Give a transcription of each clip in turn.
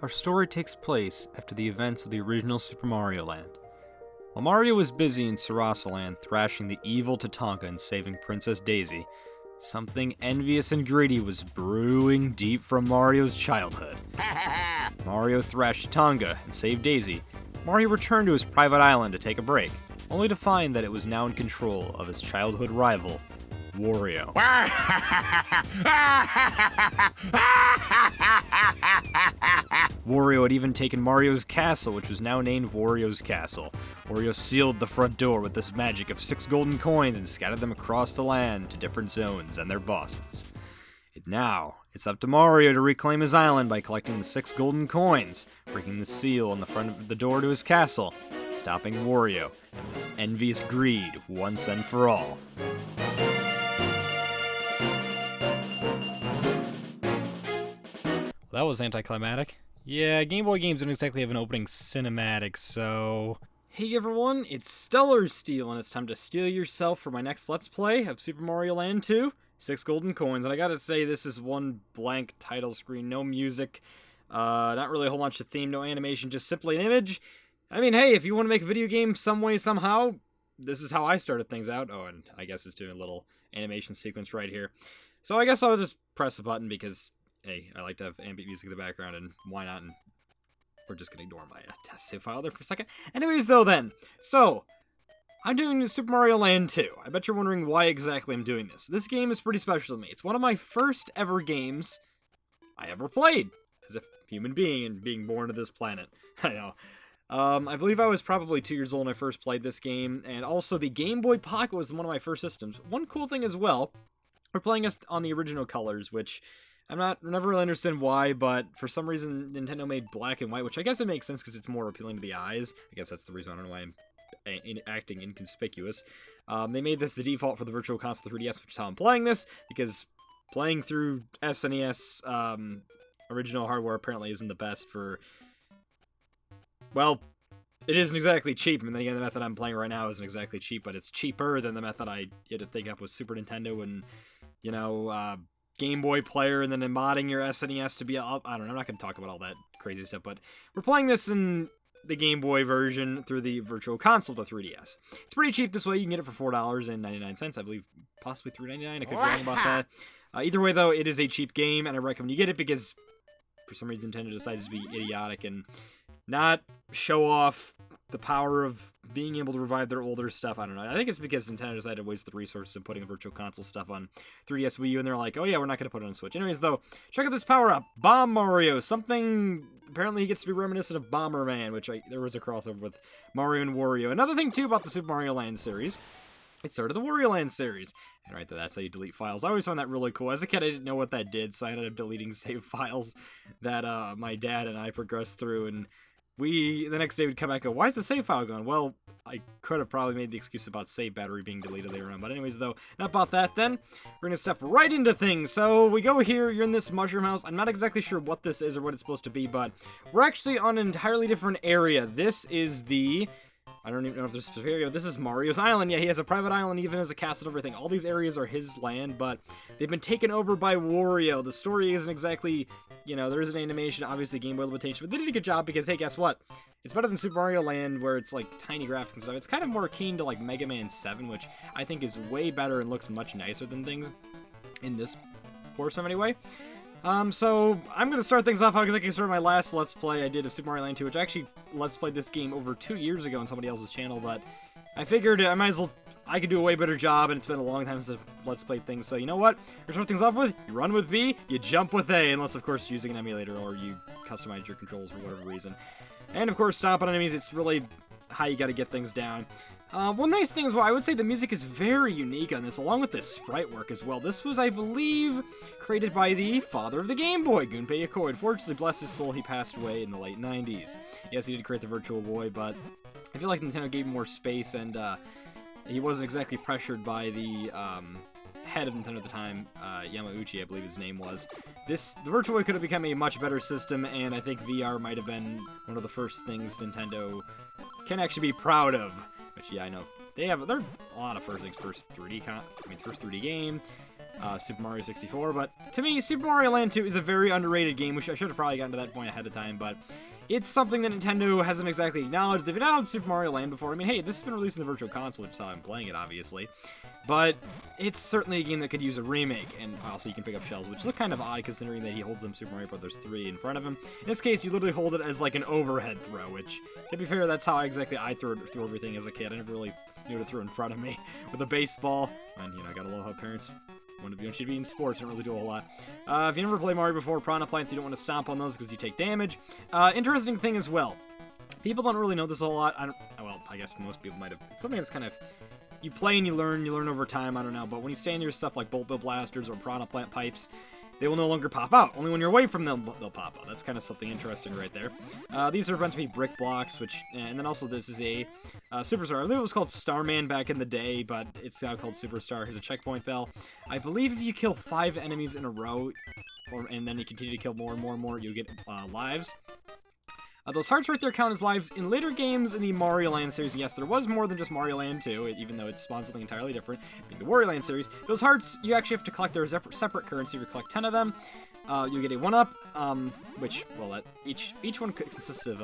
Our story takes place after the events of the original Super Mario Land. While Mario was busy in Sarasa Land thrashing the evil Tatanka and saving Princess Daisy, something envious and greedy was brewing deep from Mario's childhood. Mario thrashed Tatanka and saved Daisy. Mario returned to his private island to take a break, only to find that it was now in control of his childhood rival, Wario. Wario had even taken Mario's castle, which was now named Wario's Castle. Wario sealed the front door with this magic of 6 golden coins and scattered them across the land to different zones and their bosses. Now, it's up to Mario to reclaim his island by collecting the 6 golden coins, breaking the seal on the front of the door to his castle, stopping Wario and his envious greed once and for all. That was anticlimactic. Yeah, Game Boy games don't exactly have an opening cinematic, so... Hey everyone, it's Stellar Steel, and it's time to steal yourself for my next Let's Play of Super Mario Land 2, 6 golden coins, and I gotta say, this is one blank title screen, no music, not really a whole bunch of theme, no animation, just simply an image. I mean, hey, if you want to make a video game some way, somehow, this is how I started things out. Oh, and I guess it's doing a little animation sequence right here. So I guess I'll just press the button because... hey, I like to have ambient music in the background, and why not? And we're just gonna ignore my test save file there for a second. Anyways, though, then. So, I'm doing Super Mario Land 2. I bet you're wondering why exactly I'm doing this. This game is pretty special to me. It's one of my first ever games I ever played as a human being and being born to this planet. I know. I believe I was probably 2 years old when I first played this game, and also the Game Boy Pocket was one of my first systems. One cool thing as well, we're playing us on the original colors, which... never really understand why, but for some reason Nintendo made black and white, which I guess it makes sense because it's more appealing to the eyes. I guess that's the reason. I don't know why I'm acting inconspicuous. They made this the default for the Virtual Console 3DS, which is how I'm playing this, because playing through SNES original hardware apparently isn't the best for... well, it isn't exactly cheap, and then again, the method I'm playing right now isn't exactly cheap, but it's cheaper than the method I had to think up with Super Nintendo and, you know, Game Boy player, and then modding your SNES to be... I don't know, I'm not going to talk about all that crazy stuff, but we're playing this in the Game Boy version through the Virtual Console to 3DS. It's pretty cheap this way. You can get it for $4.99, I believe, possibly $3.99. I could be wrong about that. Either way, though, it is a cheap game, and I recommend you get it because for some reason Nintendo decides to be idiotic and not show off the power of being able to revive their older stuff. I don't know. I think it's because Nintendo decided to waste the resources in putting Virtual Console stuff on 3DS Wii U, and they're like, oh yeah, we're not going to put it on Switch. Anyways, though, check out this power-up. Bomb Mario. Something... apparently he gets to be reminiscent of Bomberman, which there was a crossover with Mario and Wario. Another thing, too, about the Super Mario Land series, it started the Wario Land series. And right there, that's how you delete files. I always found that really cool. As a kid, I didn't know what that did, so I ended up deleting save files that my dad and I progressed through, and the next day would come back and go, why is the save file gone? Well, I could have probably made the excuse about save battery being deleted later on. But anyways, though, not about that then. We're going to step right into things. So we go here, you're in this mushroom house. I'm not exactly sure what this is or what it's supposed to be, but we're actually on an entirely different area. This is the... I don't even know if there's a specific area. This is Mario's Island. Yeah, he has a private island, even has a castle and everything. All these areas are his land, but they've been taken over by Wario. The story isn't exactly, you know, there is an animation, obviously Game Boy limitation, but they did a good job because, hey, guess what? It's better than Super Mario Land, where it's, like, tiny graphics and stuff. It's kind of more akin to, like, Mega Man 7, which I think is way better and looks much nicer than things in this portion anyway. So, I'm going to start things off because I started my last Let's Play I did of Super Mario Land 2, which I actually Let's Played this game over 2 years ago on somebody else's channel, but I figured I might as well, I could do a way better job, and it's been a long time since I've Let's Played things, so you know what? You start things off with, you run with B, you jump with A, unless, of course, you're using an emulator or you customize your controls for whatever reason. And, of course, stomp on enemies, it's really how you gotta get things down. One nice thing is, well, I would say the music is very unique on this, along with the sprite work as well. This was, I believe, created by the father of the Game Boy, Gunpei Yokoi. Unfortunately, bless his soul, he passed away in the late 90s. Yes, he did create the Virtual Boy, but I feel like Nintendo gave him more space, and he wasn't exactly pressured by the head of Nintendo at the time, Yamauchi, I believe his name was. The Virtual Boy could have become a much better system, and I think VR might have been one of the first things Nintendo can actually be proud of. Which, yeah, I know. They're a lot of first things. First 3D game. Super Mario 64, but to me, Super Mario Land 2 is a very underrated game, which I should have probably gotten to that point ahead of time, but it's something that Nintendo hasn't exactly acknowledged. They've acknowledged Super Mario Land before. I mean, hey, this has been released in the Virtual Console, which is how I'm playing it, obviously. But it's certainly a game that could use a remake, and also you can pick up shells, which look kind of odd considering that he holds them Super Mario Bros. 3 in front of him. In this case, you literally hold it as like an overhead throw, which, to be fair, that's how exactly I threw everything as a kid. I never really knew to throw in front of me with a baseball. And, you know, I gotta love how parents want you to be in sports, don't really do a whole lot. If you never played Mario before, Piranha Plants, you don't want to stomp on those because you take damage. Interesting thing as well. People don't really know this a whole lot. I guess most people might have. It's something that's kind of, you play and you learn over time, I don't know. But when you stay near stuff like Bolt Bill Blasters or Piranha Plant Pipes, they will no longer pop out. Only when you're away from them, they'll pop out. That's kind of something interesting right there. These are meant to be brick blocks, and then also this is a Superstar. I believe it was called Starman back in the day, but it's now called Superstar. Here's a checkpoint bell. I believe if you kill 5 enemies in a row, and then you continue to kill more and more and more, you get lives. Those hearts right there count as lives. In later games in the Mario Land series, yes, there was more than just Mario Land 2, even though it spawned something entirely different. In the Wario Land series, those hearts, you actually have to collect their separate currency. If you collect 10 of them, you get a 1-up, which, well, each one consists of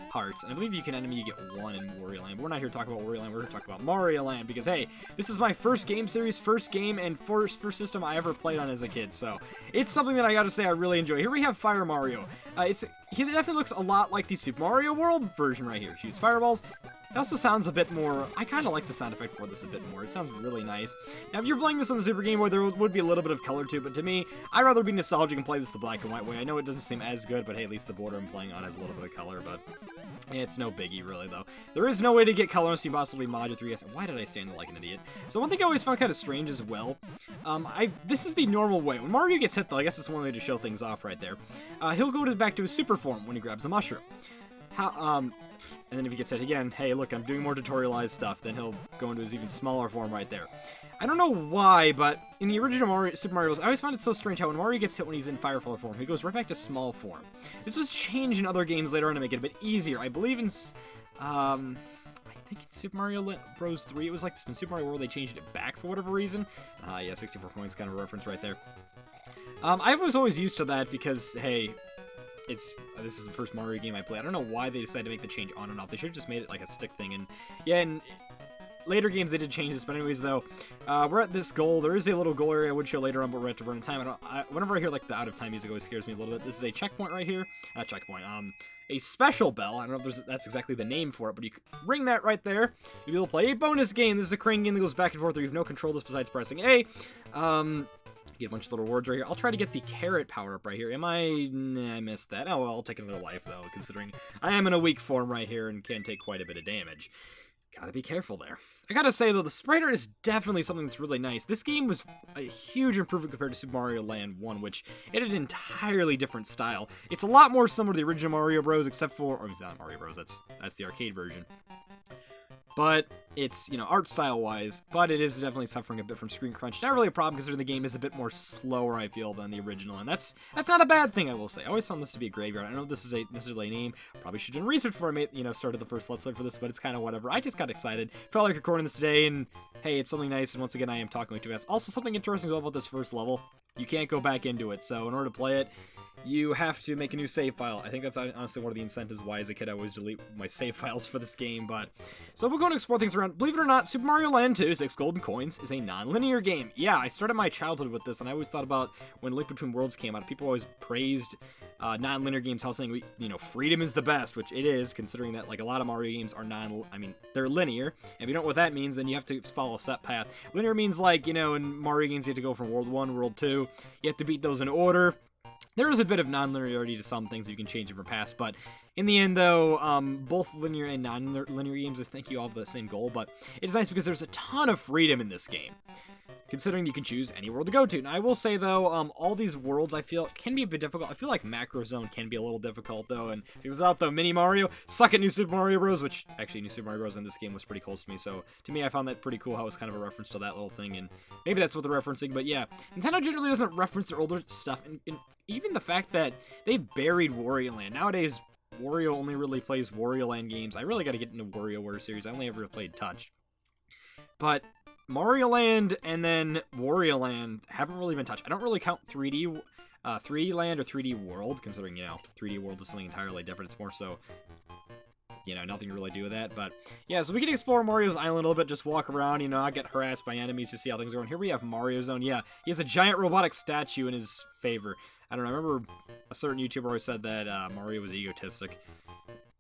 hearts, and I believe you get 1 in Wario Land, but we're not here to talk about Wario Land, we're here to talk about Mario Land, because, hey, this is my first game series, first game, and first system I ever played on as a kid, so it's something that I gotta say I really enjoy. Here we have Fire Mario. He definitely looks a lot like the Super Mario World version right here. Shoots fireballs. It also sounds a bit more, I kind of like the sound effect for this a bit more. It sounds really nice. Now, if you're playing this on the Super Game Boy, there would be a little bit of color to it, but to me, I'd rather be nostalgic and play this the black and white way. I know it doesn't seem as good, but hey, at least the border I'm playing on has a little bit of color, but it's no biggie, really, though. There is no way to get color unless you possibly mod your 3DS. Why did I stand there like an idiot? So one thing I always found kind of strange as well, this is the normal way. When Mario gets hit, though, I guess it's one way to show things off right there. He'll go back to his super form when he grabs a mushroom. And then if he gets hit again, hey, look, I'm doing more tutorialized stuff, then he'll go into his even smaller form right there. I don't know why, but in the original Super Mario Bros., I always found it so strange how when Mario gets hit when he's in Firefly form, he goes right back to small form. This was changed in other games later on to make it a bit easier. I believe in, I think in Super Mario Bros. 3, it was like this. In Super Mario World, they changed it back for whatever reason. Yeah, 64 coins, kind of a reference right there. I was always used to that because, hey, this is the first Mario game I played. I don't know why they decided to make the change on and off. They should have just made it like a stick thing. And yeah, in later games they did change this. But anyways, though, we're at this goal. There is a little goal area I would show later on, but we're at to run time. Whenever I hear like the out of time music, it always scares me a little bit. This is a checkpoint right here. Not checkpoint. A special bell. I don't know if that's exactly the name for it, but you can ring that right there. You'll be able to play a bonus game. This is a crane game that goes back and forth. Where you have no control this besides pressing A. Get a bunch of little rewards right here. I'll try to get the carrot power up right here. Nah, I missed that. Oh, well, I'll take another life, though, considering I am in a weak form right here and can take quite a bit of damage. Gotta be careful there. I gotta say, though, the sprite art is definitely something that's really nice. This game was a huge improvement compared to Super Mario Land 1, which it had an entirely different style. It's a lot more similar to the original Mario Bros, except for... Or, it's not Mario Bros, that's the arcade version. But it's, you know, art style-wise, but it is definitely suffering a bit from screen crunch. Not really a problem, considering the game is a bit more slower, I feel, than the original, and that's not a bad thing, I will say. I always found this to be a graveyard. I know this is a name. Probably should have done research before I started the first Let's Play for this, but it's kind of whatever. I just got excited. Felt like recording this today, and hey, it's something nice, and once again, I am talking way too fast. Also, something interesting about this first level. You can't go back into it, so in order to play it, you have to make a new save file. I think that's honestly one of the incentives why as a kid I always delete my save files for this game, but... So we're going to explore things around. Believe it or not, Super Mario Land 2, 6 Golden Coins, is a non-linear game. Yeah, I started my childhood with this, and I always thought about when Link Between Worlds came out, people always praised non-linear games, how saying, freedom is the best, which it is, considering that, like, a lot of Mario games are they're linear, and if you don't know what that means, then you have to follow a set path. Linear means, like, in Mario games, you have to go from World 1, World 2, you have to beat those in order. There is a bit of non-linearity to some things you can change different paths, but in the end, though, both linear and non-linear games, I think you all have the same goal, but it's nice because there's a ton of freedom in this game, considering you can choose any world to go to. Now, I will say, though, all these worlds, I feel, can be a bit difficult. I feel like Macro Zone can be a little difficult, though, and check this out, though, Mini Mario, suck at New Super Mario Bros., which, actually, New Super Mario Bros. In this game was pretty close to me, so, to me, I found that pretty cool how it was kind of a reference to that little thing, and maybe that's what they're referencing, but yeah, Nintendo generally doesn't reference their older stuff, and even the fact that they buried Wario Land. Nowadays, Wario only really plays Wario Land games. I really got to get into WarioWare series. I only ever played Touch. But Mario Land and then Wario Land haven't really been touched. I don't really count 3D Land or 3D World, considering, 3D World is something entirely different. It's more so, nothing to really do with that. But, yeah, so we can explore Mario's Island a little bit, just walk around, not get harassed by enemies, just see how things are going. Here we have Mario Zone. Yeah, he has a giant robotic statue in his favor. I don't know, I remember a certain YouTuber always said that Mario was egotistic.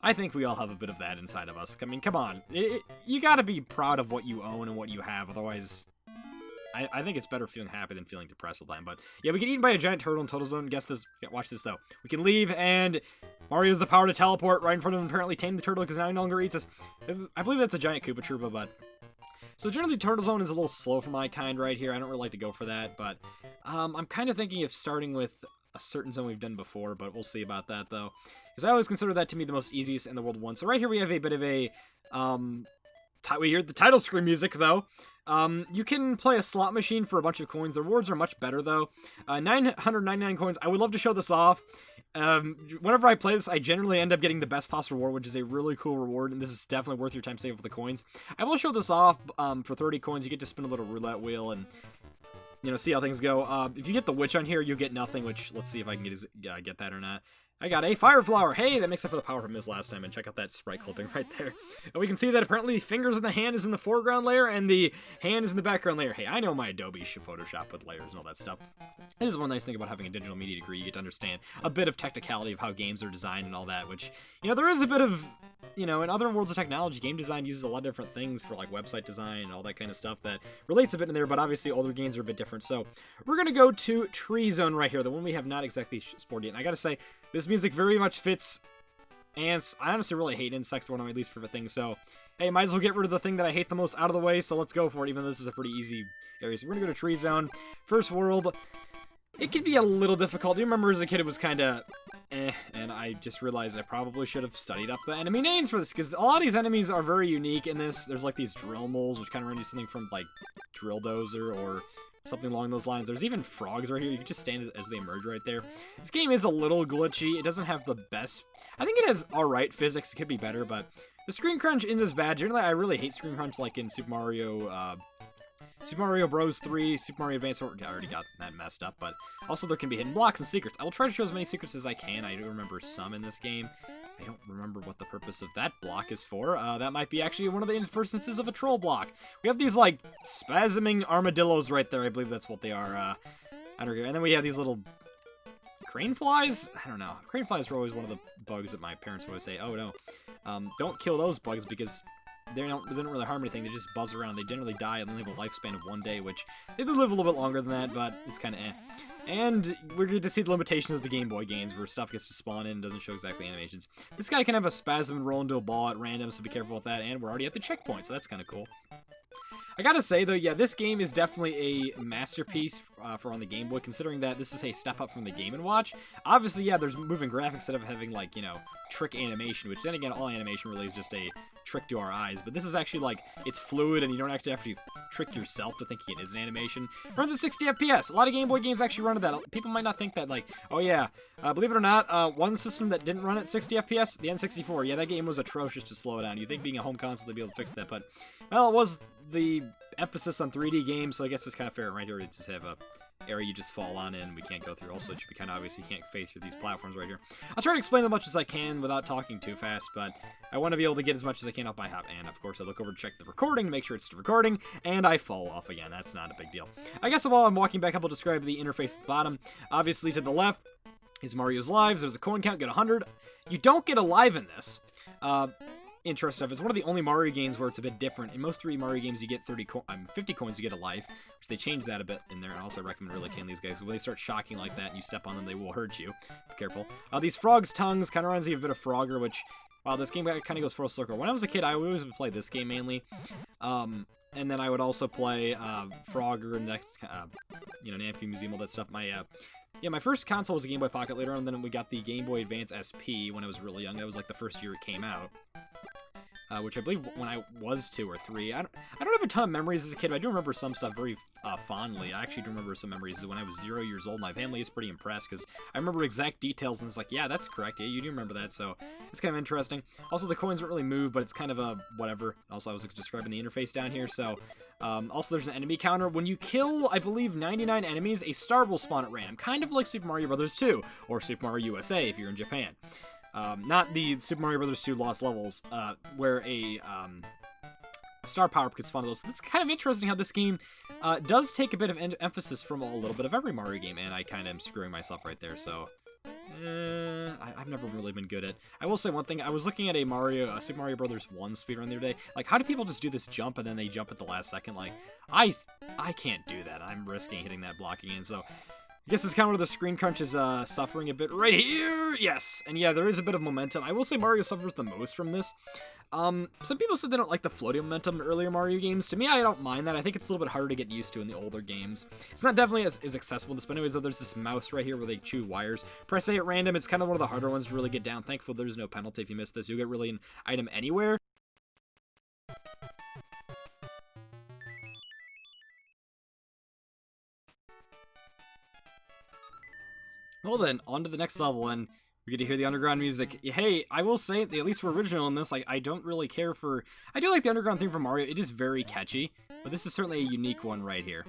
I think we all have a bit of that inside of us. I mean, come on. You gotta be proud of what you own and what you have, otherwise... I think it's better feeling happy than feeling depressed all the time. But yeah, we get eaten by a giant turtle in Total Zone. Guess this. Yeah, watch this though. We can leave, and Mario has the power to teleport right in front of him. Apparently, tame the turtle because now he no longer eats us. I believe that's a giant Koopa Troopa, but so generally, Turtle Zone is a little slow for my kind right here. I don't really like to go for that, but I'm kind of thinking of starting with a certain zone we've done before, but we'll see about that though, because I always consider that to be the most easiest in the World 1. So right here we have a bit of a we hear the title screen music though. You can play a slot machine for a bunch of coins. The rewards are much better, though. 999 coins. I would love to show this off. Whenever I play this, I generally end up getting the best possible reward, which is a really cool reward, and this is definitely worth your time saving for the coins. I will show this off for 30 coins. You get to spin a little roulette wheel and, see how things go. If you get the witch on here, you get nothing, which, let's see if I can get that or not. I got a fire flower. Hey, that makes up for the power from his last time. And check out that sprite clipping right there. And we can see that apparently fingers in the hand is in the foreground layer and the hand is in the background layer. Hey, I know my Adobe Photoshop with layers and all that stuff. This is one nice thing about having a digital media degree. You get to understand a bit of technicality of how games are designed and all that, which, there is a bit of, in other worlds of technology, game design uses a lot of different things for, like, website design and all that kind of stuff that relates a bit in there, but obviously older games are a bit different. So we're going to go to Tree Zone right here, the one we have not exactly explored yet. And I got to say, this music very much fits ants. I honestly really hate insects, one of my least favorite things, so hey, might as well get rid of the thing that I hate the most out of the way, so let's go for it, even though this is a pretty easy area. So we're gonna go to Tree Zone. First world. It could be a little difficult. Do you remember as a kid it was kind of and I just realized I probably should have studied up the enemy names for this, because a lot of these enemies are very unique in this. There's like these drill moles, which kind of remind you something from like Drill Dozer or something along those lines. There's even frogs right here. You can just stand as they emerge right there. This game is a little glitchy. It doesn't have the best... I think it has alright physics. It could be better, but the screen crunch isn't as bad. Generally, I really hate screen crunch like in Super Mario Bros. 3, Super Mario Advance. I already got that messed up, but also there can be hidden blocks and secrets. I will try to show as many secrets as I can. I do remember some in this game. I don't remember what the purpose of that block is for. That might be actually one of the first instances of a troll block. We have these, like, spasming armadillos right there. I believe that's what they are under here. And then we have these little crane flies? I don't know. Crane flies were always one of the bugs that my parents would always say, oh, no. Don't kill those bugs because they don't really harm anything. They just buzz around. They generally die and they have a lifespan of 1 day, which they do live a little bit longer than that, but it's kind of eh. And we're going to see the limitations of the Game Boy games, where stuff gets to spawn in and doesn't show exactly animations. This guy can have a spasm and roll into a ball at random, so be careful with that, and we're already at the checkpoint, so that's kind of cool. I gotta say, though, yeah, this game is definitely a masterpiece for on the Game Boy, considering that this is a step up from the Game & Watch. Obviously, yeah, there's moving graphics instead of having, like, trick animation, which then again, all animation really is just a trick to our eyes, but this is actually, like, it's fluid, and you don't actually have to trick yourself to thinking it is an animation. It runs at 60 FPS. A lot of Game Boy games actually run at that. People might not think that, like, oh yeah, believe it or not, one system that didn't run at 60 FPS, the N64, yeah, that game was atrocious to slow it down. You'd think being a home console they'd be able to fix that, but, well, it was the emphasis on 3D games, so I guess it's kind of fair right here to just have a area you just fall on in. We can't go through. Also, it should be kind of obvious you can't fade through these platforms right here. I'll try to explain as much as I can without talking too fast, but I want to be able to get as much as I can off my hop. And, of course, I look over to check the recording to make sure it's still recording, and I fall off again. That's not a big deal. I guess while I'm walking back up, I'll describe the interface at the bottom. Obviously, to the left is Mario's lives. There's a coin count. Get 100. You don't get a live in this. Interesting stuff. It's one of the only Mario games where it's a bit different. In most 3D Mario games, you get 50 coins, you get a life, which they changed that a bit in there. And also, I recommend really killing these guys. When they start shocking like that and you step on them, they will hurt you. Be careful. These frogs' tongues kind of reminds me of a bit of Frogger, which, wow, this game kind of goes full circle. When I was a kid, I always would play this game mainly. And then I would also play Frogger and next, Namco Museum, all that stuff. My first console was a Game Boy Pocket. Later on, then we got the Game Boy Advance SP when I was really young. That was like the first year it came out. which I believe when I was 2 or 3. I don't have a ton of memories as a kid, but I do remember some stuff very fondly. I actually do remember some memories when I was 0 years old. My family is pretty impressed because I remember exact details, and it's like, yeah, that's correct. Yeah, you do remember that, so it's kind of interesting. Also, the coins don't really move, but it's kind of a whatever. Also, I was describing the interface down here, so... also, there's an enemy counter. When you kill, I believe, 99 enemies, a star will spawn at random, kind of like Super Mario Bros. 2, or Super Mario USA if you're in Japan. Not the Super Mario Bros. 2 Lost Levels, where a star power-up could spawn to those. So it's kind of interesting how this game does take a bit of emphasis from a little bit of every Mario game, and I kind of am screwing myself right there, so... I've never really been good at... I will say one thing, I was looking at a Super Mario Bros. 1 speedrun the other day. Like, how do people just do this jump and then they jump at the last second? Like, I can't do that. I'm risking hitting that blocking in, so... I guess it's kind of where the screen crunch is suffering a bit right here. Yes, and yeah, there is a bit of momentum. I will say Mario suffers the most from this. Some people said they don't like the floating momentum in earlier Mario games. To me, I don't mind that. I think it's a little bit harder to get used to in the older games. It's not definitely as accessible to this, but anyways, though, there's this mouse right here where they chew wires. Press A at random. It's kind of one of the harder ones to really get down. Thankfully, there's no penalty if you miss this. You'll get really an item anywhere. Well then, on to the next level, and we get to hear the underground music. Hey, I will say, at least for original in this, like, I don't really care for... I do like the underground theme from Mario. It is very catchy, but this is certainly a unique one right here.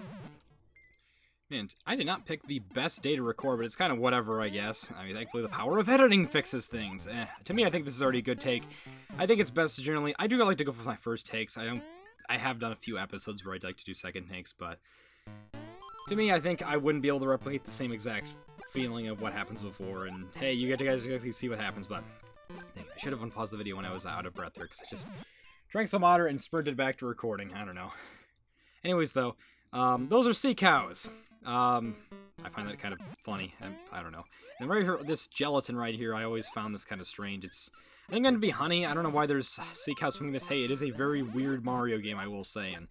Man, I did not pick the best day to record, but it's kind of whatever, I guess. I mean, thankfully the power of editing fixes things. To me, I think this is already a good take. I think it's best to generally... I do like to go for my first takes. I have done a few episodes where I'd like to do second takes, but... To me, I think I wouldn't be able to replicate the same exact feeling of what happens before, and hey, you get to guys exactly see what happens, but I should have unpaused the video when I was out of breath there, because I just drank some water and sprinted back to recording. I don't know. Anyways, though, those are sea cows. I find that kind of funny. I don't know. And right here, this gelatin right here, I always found this kind of strange. It's, I think, going to be honey. I don't know why there's sea cows swimming this. Hey, it is a very weird Mario game, I will say, and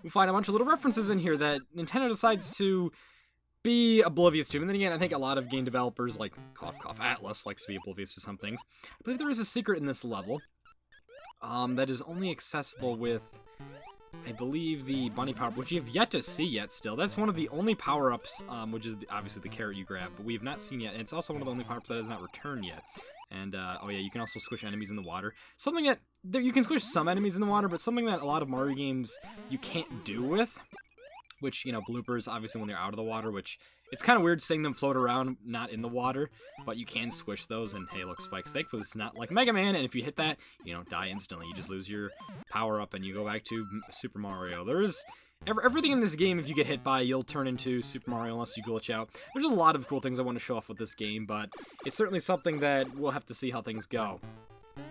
we find a bunch of little references in here that Nintendo decides to be oblivious to. And then again, I think a lot of game developers, like cough cough Atlas, likes to be oblivious to some things. I believe there is a secret in this level that is only accessible with, I believe, the bunny power, which you have yet to see yet still. That's one of the only power-ups, which is obviously the carrot you grab, but we have not seen yet. And it's also one of the only power-ups that has not returned yet. And, oh yeah, you can also squish enemies in the water. Something that, you can squish some enemies in the water, but something that a lot of Mario games you can't do with. Which, you know, bloopers, obviously, when they're out of the water, which, it's kind of weird seeing them float around, not in the water, but you can squish those, and hey, look, spikes. Thankfully, it's not like Mega Man, and if you hit that, you don't die instantly. You just lose your power-up, and you go back to Super Mario. There's... Everything in this game, if you get hit by, you'll turn into Super Mario unless you glitch out. There's a lot of cool things I want to show off with this game, but it's certainly something that we'll have to see how things go.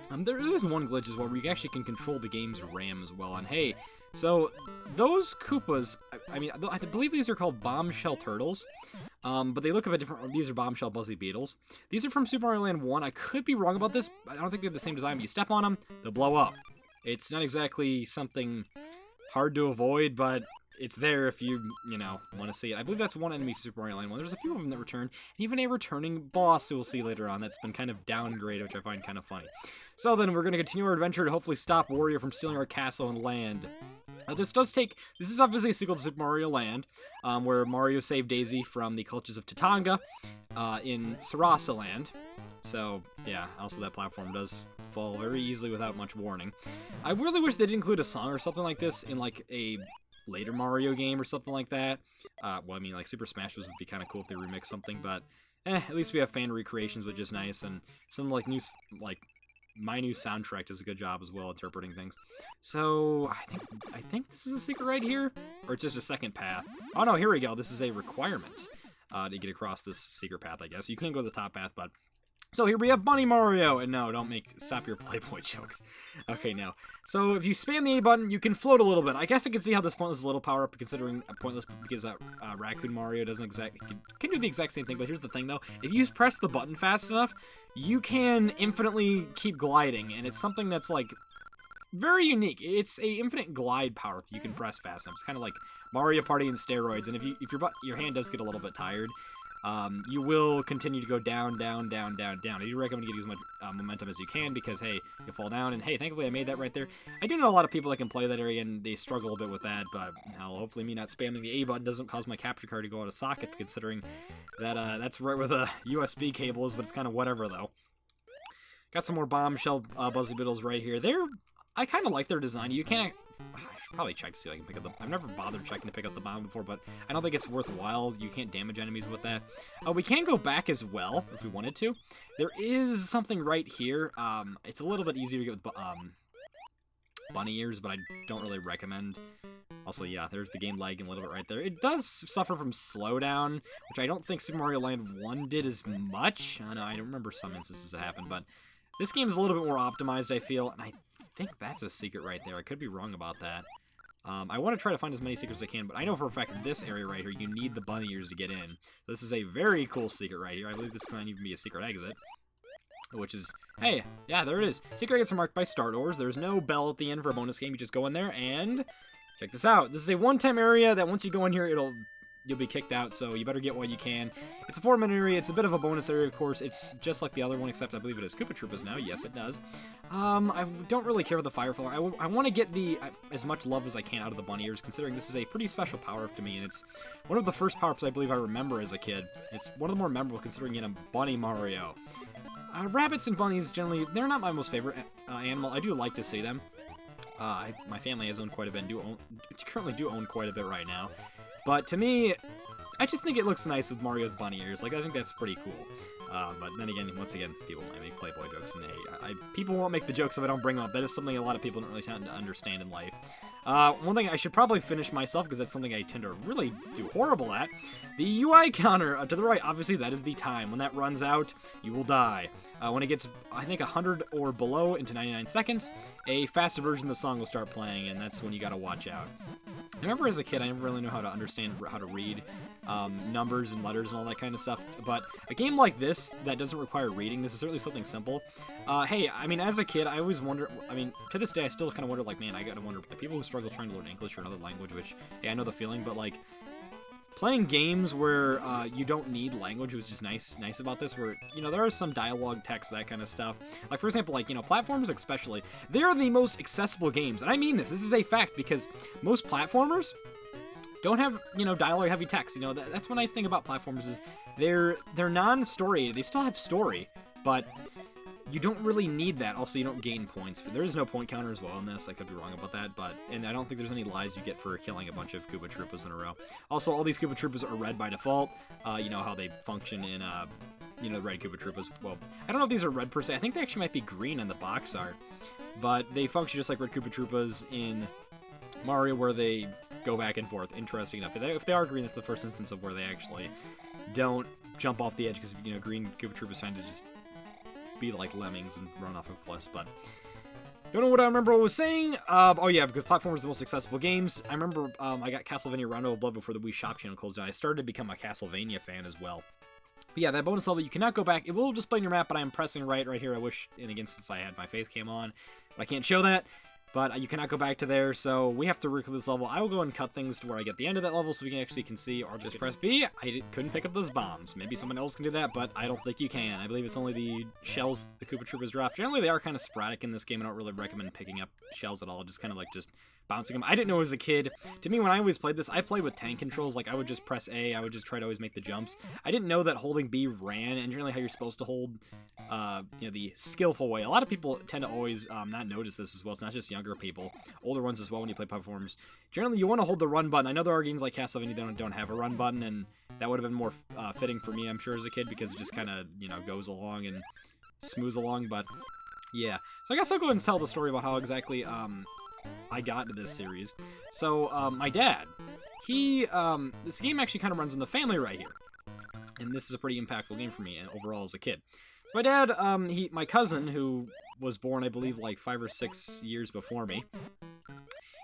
There is one glitch as well where you actually can control the game's RAM as well, and hey, so those Koopas, I mean, I believe these are called bombshell turtles, but they look a bit different. These are bombshell buzzy beetles. These are from Super Mario Land 1. I could be wrong about this. I don't think they're the same design, but you step on them, they'll blow up. It's not exactly something hard to avoid, but it's there if you know, want to see it. I believe that's one enemy for Super Mario Land 1. There's a few of them that return, and even a returning boss who we'll see later on that's been kind of downgraded, which I find kind of funny. So then we're going to continue our adventure to hopefully stop Wario from stealing our castle and land. This is obviously a sequel to Super Mario Land, where Mario saved Daisy from the clutches of Tatanga in Sarasa Land. So, yeah, also that platform does fall very easily without much warning. I really wish they did include a song or something like this in, like, a later Mario game or something like that. Well, I mean, like, Super Smash Bros. Would be kind of cool if they remixed something, but, at least we have fan recreations, which is nice, and some, like, new, like, my new soundtrack does a good job as well interpreting things. So, I think this is a secret right here, or it's just a second path. Oh, no, here we go. This is a requirement to get across this secret path, I guess. You can go to the top path, but... So here we have Bunny Mario, and no, stop your Playboy jokes. Okay, no. So if you spam the A button, you can float a little bit. I guess I can see how this pointless is a little power-up, considering pointless because Raccoon Mario doesn't can do the exact same thing, but here's the thing, though. If you press the button fast enough, you can infinitely keep gliding, and it's something that's, like, very unique. It's a infinite glide power you can press fast enough. It's kind of like Mario Party in steroids, and if your hand does get a little bit tired, you will continue to go down, down, down, down, down. I do recommend getting as much momentum as you can because, hey, you'll fall down. And, hey, thankfully I made that right there. I do know a lot of people that can play that area, and they struggle a bit with that. But hopefully me not spamming the A button doesn't cause my capture card to go out of socket, considering that that's right where the USB cable is, but it's kind of whatever, though. Got some more bombshell Buzzy Biddles right here. I kind of like their design. You can't... I should probably check to see if I can pick up the... I've never bothered checking to pick up the bomb before, but I don't think it's worthwhile. You can't damage enemies with that. We can go back as well, if we wanted to. There is something right here. It's a little bit easier to get with bunny ears, but I don't really recommend. Also, yeah, there's the game lagging a little bit right there. It does suffer from slowdown, which I don't think Super Mario Land 1 did as much. I know, I don't remember some instances that happened, but this game is a little bit more optimized, I feel, and I think that's a secret right there. I could be wrong about that. I want to try to find as many secrets as I can, but I know for a fact this area right here, you need the bunny ears to get in. So this is a very cool secret right here. I believe this might even be a secret exit. Which is, hey, yeah, there it is. Secret exits are marked by star doors. There's no bell at the end for a bonus game. You just go in there and check this out. This is a one-time area that once you go in here, you'll be kicked out, so you better get what you can. It's a 4-minute area. It's a bit of a bonus area, of course. It's just like the other one, except I believe it has Koopa Troopas now. Yes, it does. I don't really care for the Fire Flower. I want to get as much love as I can out of the bunny ears, considering this is a pretty special power-up to me, and it's one of the first power-ups I believe I remember as a kid. It's one of the more memorable, considering in a bunny Mario. Rabbits and bunnies, generally, they're not my most favorite animal. I do like to see them. My family has owned quite a bit, and currently do own quite a bit right now. But to me, I just think it looks nice with Mario with bunny ears. Like, I think that's pretty cool. But then again, once again, people might make Playboy jokes, and hey, people won't make the jokes if I don't bring them up. That is something a lot of people don't really tend to understand in life. One thing I should probably finish myself, because that's something I tend to really do horrible at. The UI counter to the right, obviously that is the time. When that runs out, you will die. When it gets, I think, 100 or below into 99 seconds, a faster version of the song will start playing, and that's when you gotta watch out. I remember as a kid, I didn't really know how to understand how to read numbers and letters and all that kind of stuff, but a game like this that doesn't require reading, this is certainly something simple. Hey, I mean, as a kid, I always wonder, I mean, to this day, I still kind of wonder, like, man, I gotta wonder, like, people who struggle trying to learn English or another language, which, hey, I know the feeling, but, like, playing games where you don't need language was just nice about this, where, you know, there is some dialogue, text, that kind of stuff. Like, for example, like, you know, platformers especially, they're the most accessible games, and I mean this is a fact, because most platformers don't have, you know, dialogue-heavy text. You know, that's one nice thing about platformers is they're non-story. They still have story, but you don't really need that. Also, you don't gain points. There is no point counter as well in this. I could be wrong about that, and I don't think there's any lives you get for killing a bunch of Koopa Troopas in a row. Also, all these Koopa Troopas are red by default. You know how they function in, you know, red Koopa Troopas. Well, I don't know if these are red per se. I think they actually might be green in the box art, but they function just like red Koopa Troopas in Mario, where they go back and forth. Interesting enough. If they are green, that's the first instance of where they actually don't jump off the edge, because, you know, green Koopa Troopas tend to just be like lemmings and run off of cliffs, but don't know what I remember what I was saying. Oh yeah, because platformers are the most accessible games. I remember I got Castlevania Rondo of Blood before the Wii Shop channel closed down. I started to become a Castlevania fan as well. But yeah, that bonus level, you cannot go back. It will display in your map, but I'm pressing right here. I wish, and again, since I had my face cam on, but I can't show that. But you cannot go back to there, so we have to recruit this level. I will go and cut things to where I get the end of that level so we can see, or just press B. I couldn't pick up those bombs. Maybe someone else can do that, but I don't think you can. I believe it's only the shells the Koopa Troopas drop. Generally, they are kind of sporadic in this game. I don't really recommend picking up shells at all. Just kind of like just bouncing them. I didn't know as a kid. To me, when I always played this, I played with tank controls. Like, I would just press A. I would just try to always make the jumps. I didn't know that holding B ran, and generally how you're supposed to hold, you know, the skillful way. A lot of people tend to always not notice this as well. It's not just younger people. Older ones as well when you play platforms. Generally, you want to hold the run button. I know there are games like Castlevania don't have a run button, and that would have been more fitting for me, I'm sure, as a kid, because it just kind of, you know, goes along and smooths along, but yeah. So I guess I'll go ahead and tell the story about how exactly I got into this series. So, my dad, this game actually kind of runs in the family right here. And this is a pretty impactful game for me, and overall as a kid. My dad, my cousin, who was born, I believe, like 5 or 6 years before me,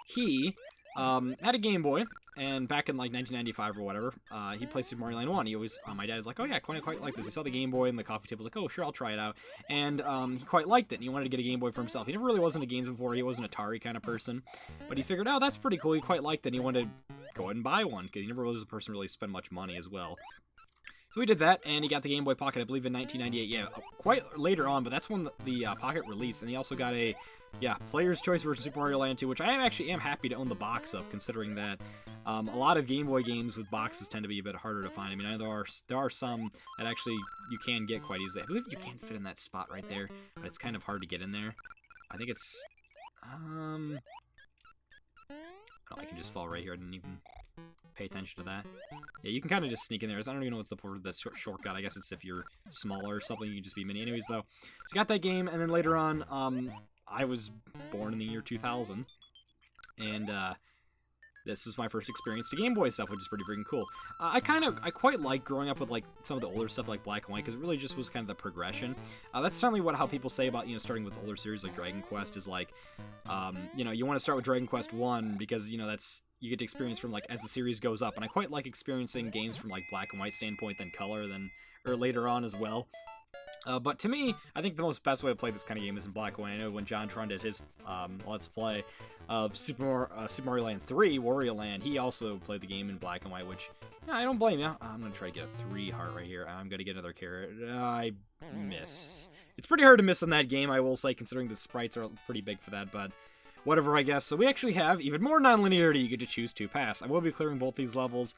he had a Game Boy, and back in like 1995 or whatever, he played Super Mario Land 1. He always, my dad was like, oh yeah, I quite like this. He saw the Game Boy and the coffee table, was like, oh sure, I'll try it out. And he quite liked it, and he wanted to get a Game Boy for himself. He never really was into games before. He wasn't an Atari kind of person, but he figured, oh, that's pretty cool. He quite liked it, and he wanted to go ahead and buy one, because he never was a person to really spend much money as well. So we did that, and he got the Game Boy Pocket, I believe, in 1998. Yeah, quite later on, but that's when the Pocket released. And he also got a, Player's Choice versus Super Mario Land 2, which I actually am happy to own the box of, considering that a lot of Game Boy games with boxes tend to be a bit harder to find. I mean, I know there are some that actually you can get quite easily. I believe you can fit in that spot right there, but it's kind of hard to get in there. I think it's, oh, I can just fall right here. I didn't even pay attention to that. Yeah, you can kind of just sneak in there. I don't even know what's the port of this shortcut. I guess it's if you're smaller or something, you can just be mini. Anyways, though, so you got that game, and then later on, I was born in the year 2000, and this was my first experience to Game Boy stuff, which is pretty freaking cool. I quite like growing up with like some of the older stuff like Black and White, because it really just was kind of the progression. That's certainly how people say about, starting with older series like Dragon Quest is like, you want to start with Dragon Quest 1 because, that's, you get to experience from like as the series goes up, and I quite like experiencing games from like Black and White standpoint than color or later on as well. But to me, I think the best way to play this kind of game is in Black and White. I know when John Tron did his Let's Play of Super Mario Land 3, Wario Land, he also played the game in Black and White, which, I don't blame you. I'm going to try to get a 3 heart right here. I'm going to get another carrot. I missed. It's pretty hard to miss in that game, I will say, considering the sprites are pretty big for that, but whatever, I guess. So we actually have even more non-linearity you get to choose to pass. I will be clearing both these levels,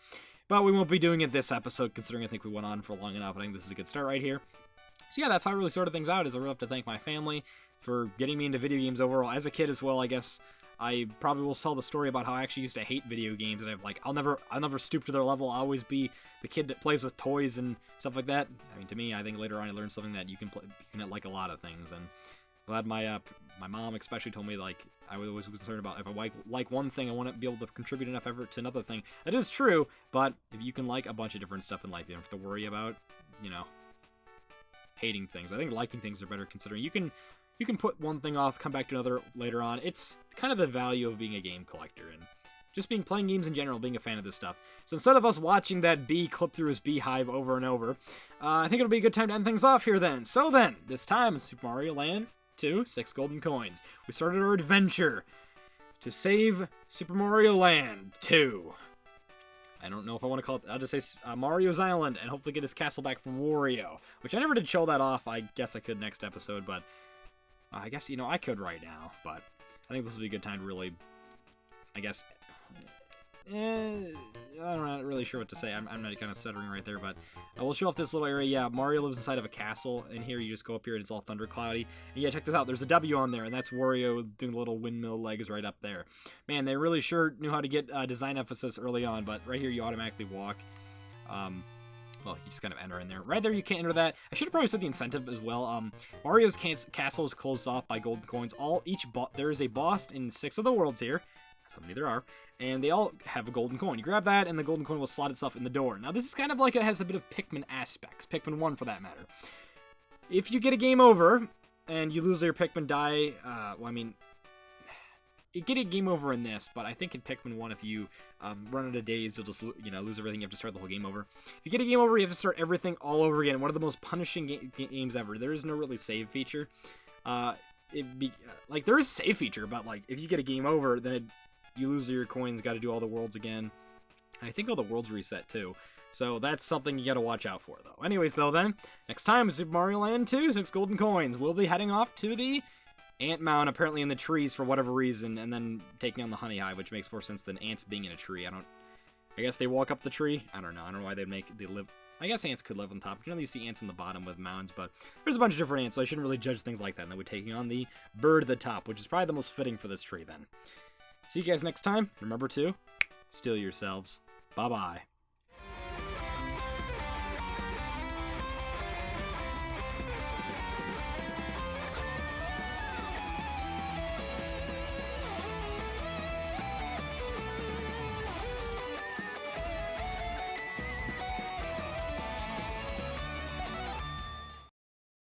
but we won't be doing it this episode, considering I think we went on for long enough. I think this is a good start right here. So yeah, that's how I really sorted things out, is I really have to thank my family for getting me into video games overall. As a kid as well, I guess I probably will tell the story about how I actually used to hate video games, and I'll never stoop to their level. I'll always be the kid that plays with toys and stuff like that. I mean, to me, I think later on I learned something that you can like a lot of things, and glad my mom especially told me, like, I was always concerned about if I like one thing, I want to be able to contribute enough effort to another thing. That is true, but if you can like a bunch of different stuff in life, you don't have to worry about, hating things. I think liking things are better, considering you can put one thing off, come back to another later on. It's kind of the value of being a game collector and just playing games in general, being a fan of this stuff. So instead of us watching that bee clip through his beehive over and over, I think it'll be a good time to end things off here then. So then, this time in Super Mario Land 2, 6 golden coins. We started our adventure to save Super Mario Land 2. I don't know if I want to call it, I'll just say Mario's Island, and hopefully get his castle back from Wario, which I never did show that off. I guess I could next episode, but I guess, I could right now, but I think this will be a good time to really, I guess, I'm not really sure what to say. I'm not kind of stuttering right there, but we'll show off this little area. Yeah, Mario lives inside of a castle, and here you just go up here and it's all thundercloudy. And yeah, check this out. There's a W on there, and that's Wario doing the little windmill legs right up there. Man, they really sure knew how to get design emphasis early on, but right here you automatically walk. Well, you just kind of enter in there. Right there, you can't enter that. I should have probably said the incentive as well. Mario's castle is closed off by golden coins. There is a boss in 6 of the worlds here. How many there are, and they all have a golden coin. You grab that, and the golden coin will slot itself in the door. Now, this is kind of like, it has a bit of Pikmin aspects, Pikmin 1 for that matter. If you get a game over, and you lose your Pikmin die, you get a game over in this, but I think in Pikmin 1, if you run out of days, you'll just, lose everything. You have to start the whole game over. If you get a game over, you have to start everything all over again. One of the most punishing games ever. There is no really save feature. There is a save feature, but, if you get a game over, then you lose your coins, got to do all the worlds again. And I think all the worlds reset, too. So that's something you got to watch out for, though. Anyways, next time, Super Mario Land 2, 6 golden coins. We'll be heading off to the ant mound, apparently in the trees for whatever reason, and then taking on the honey hive, which makes more sense than ants being in a tree. I guess they walk up the tree? I don't know. I don't know why they live... I guess ants could live on top. You see ants on the bottom with mounds, but there's a bunch of different ants, so I shouldn't really judge things like that. And then we're taking on the bird at the top, which is probably the most fitting for this tree, then. See you guys next time. Remember to steal yourselves. Bye-bye.